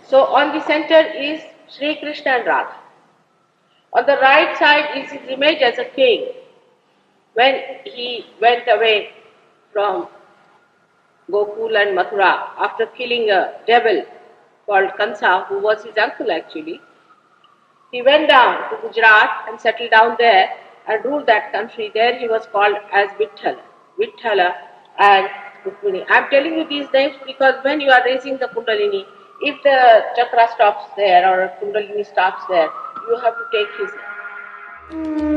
So on the center is Sri Krishna and Radha. On the right side is his image as a king when he went away from Gokul and Mathura after killing a devil called Kansa, who was his uncle actually. He went down to Gujarat and settled down there and ruled that country. There he was called as Vithala and Rukmini. I am telling you these names because when you are raising the Kundalini, if the chakra stops there or Kundalini stops there, you have to take his name.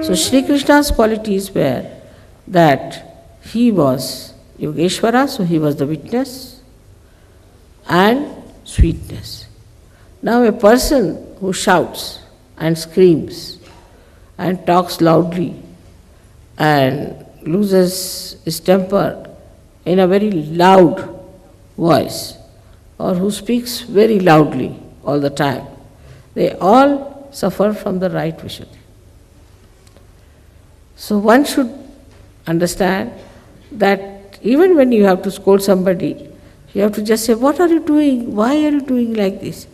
So Sri Krishna's qualities were that he was Yogeshwara, so he was the witness, and sweetness. Now a person who shouts and screams and talks loudly and loses his temper in a very loud voice, or who speaks very loudly all the time, they all suffer from the right Vishuddhi. So one should understand that even when you have to scold somebody, you have to just say, what are you doing? Why are you doing like this?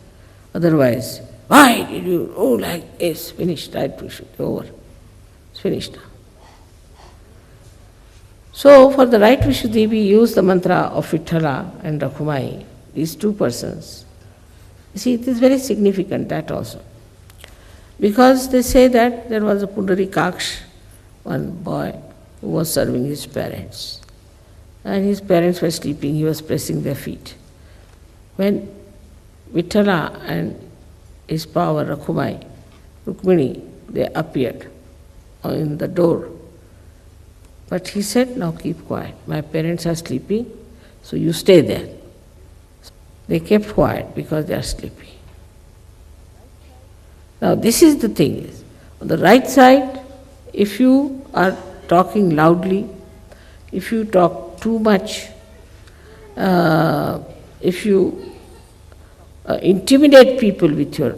Otherwise, why did you, oh, like this, finished, right Vishuddhi, over. It's finished now. So for the right Vishuddhi, we use the mantra of Vithala and Rakhumai, these two persons. You see, it is very significant, that also. Because they say that there was a Pundarikaksh, one boy who was serving his parents. And his parents were sleeping, he was pressing their feet. When Vithala and his power, Rakhumai, Rukmini, they appeared in the door. But he said, now keep quiet. My parents are sleeping, so you stay there. They kept quiet because they are sleepy. Now this is the thing. On the right side, if you are talking loudly, if you talk too much, if you intimidate people with your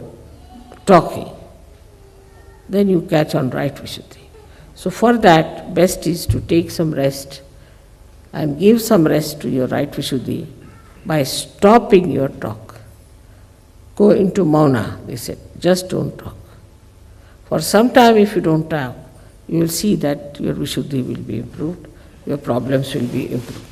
talking, then you catch on right Vishuddhi. So for that, best is to take some rest and give some rest to your right Vishuddhi by stopping your talk. Go into mauna, they said, just don't talk. For some time if you don't talk, you will see that your Vishuddhi will be improved, your problems will be improved.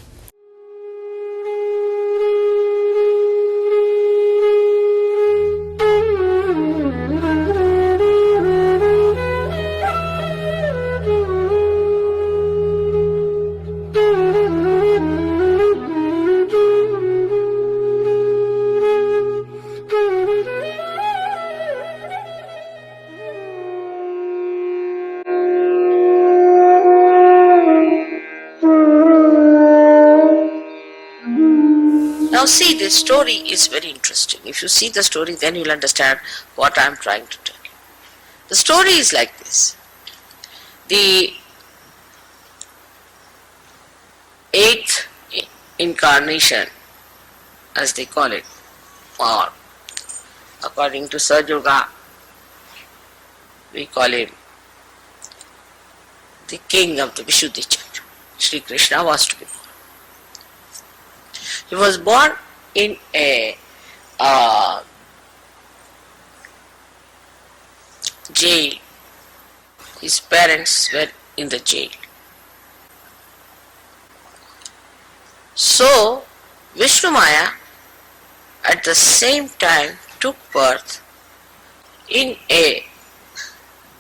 Now see, this story is very interesting. If you see the story, then you will understand what I am trying to tell you. The story is like this. The 8th incarnation, as they call it, or according to Sir Yoga, we call him the king of the Vishuddhi Chakra. Sri Krishna was to be born. He was born in a jail. His parents were in the jail. So, Vishnu Maya at the same time took birth in a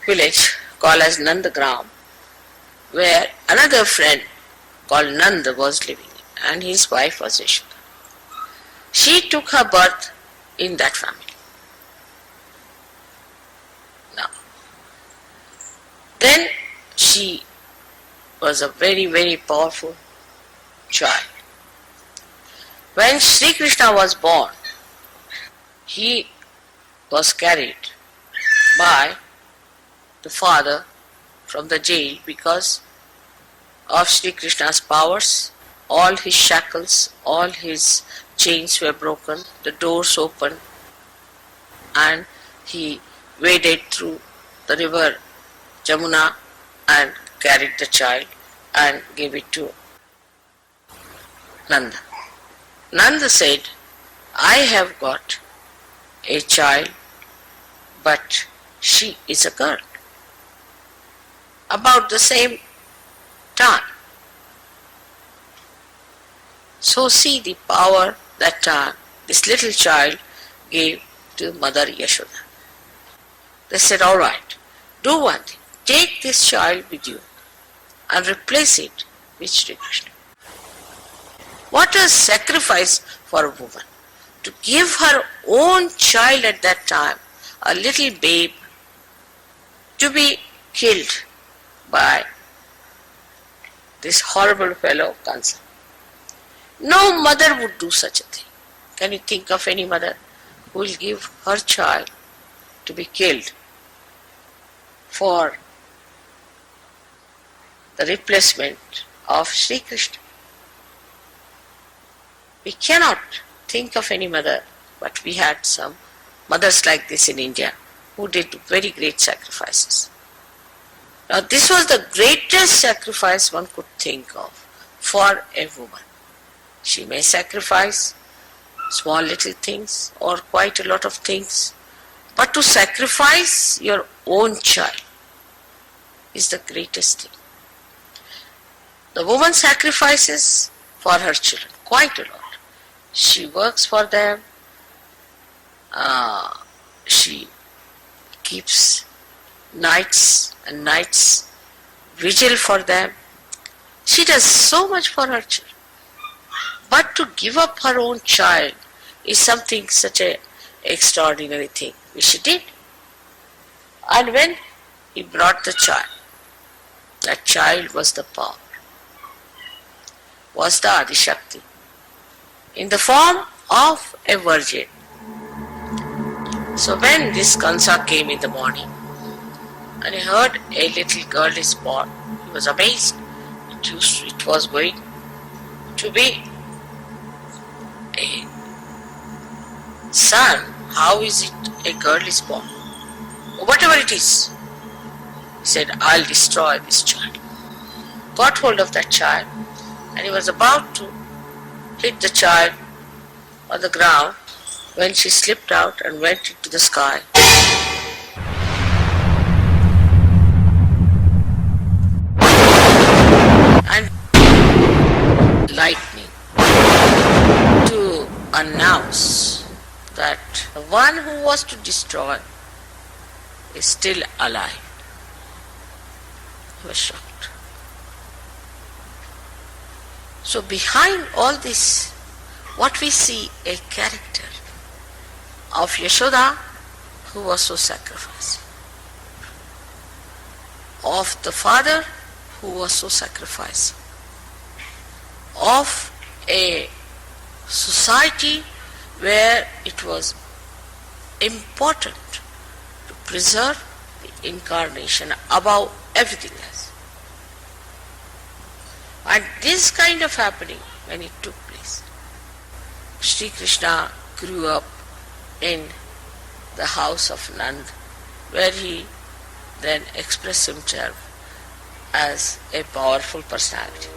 village called as Nandagram, where another friend called Nanda was living, and his wife was Yashoda. She took her birth in that family. Now, then she was a very, very powerful child. When Sri Krishna was born, he was carried by the father from the jail because of Sri Krishna's powers. All his shackles, all his chains were broken, the doors opened, and he waded through the river Jamuna and carried the child and gave it to Nanda. Nanda said, I have got a child, but she is a girl. About the same time. So see the power that this little child gave to Mother Yashoda. They said, all right, do one thing. Take this child with you and replace it with Sri Krishna. What a sacrifice for a woman to give her own child at that time, a little babe, to be killed by this horrible fellow Kansa. No mother would do such a thing. Can you think of any mother who will give her child to be killed for the replacement of Sri Krishna? We cannot think of any mother, but we had some mothers like this in India who did very great sacrifices. Now this was the greatest sacrifice one could think of for a woman. She may sacrifice small little things or quite a lot of things, but to sacrifice your own child is the greatest thing. The woman sacrifices for her children quite a lot. She works for them, she keeps nights and nights vigil for them. She does so much for her children. But to give up her own child is something such an extraordinary thing which she did. And when he brought the child, that child was the power, was the Adishakti, in the form of a virgin. So when this Kansa came in the morning and he heard a little girl is born, he was amazed. It was going to be a son. How is it a girl is born? Whatever it is, he said, I'll destroy this child. Got hold of that child and he was about to hit the child on the ground when she slipped out and went into the sky. And lightning to announce that the one who was to destroy is still alive. He was shocked. So behind all this, what we see, a character of Yashoda who was so sacrificing, of the father who was so sacrificing, of a society where it was important to preserve the incarnation above everything else. And this kind of happening, when it took place, Sri Krishna grew up in the house of Nand, where he then expressed himself as a powerful personality.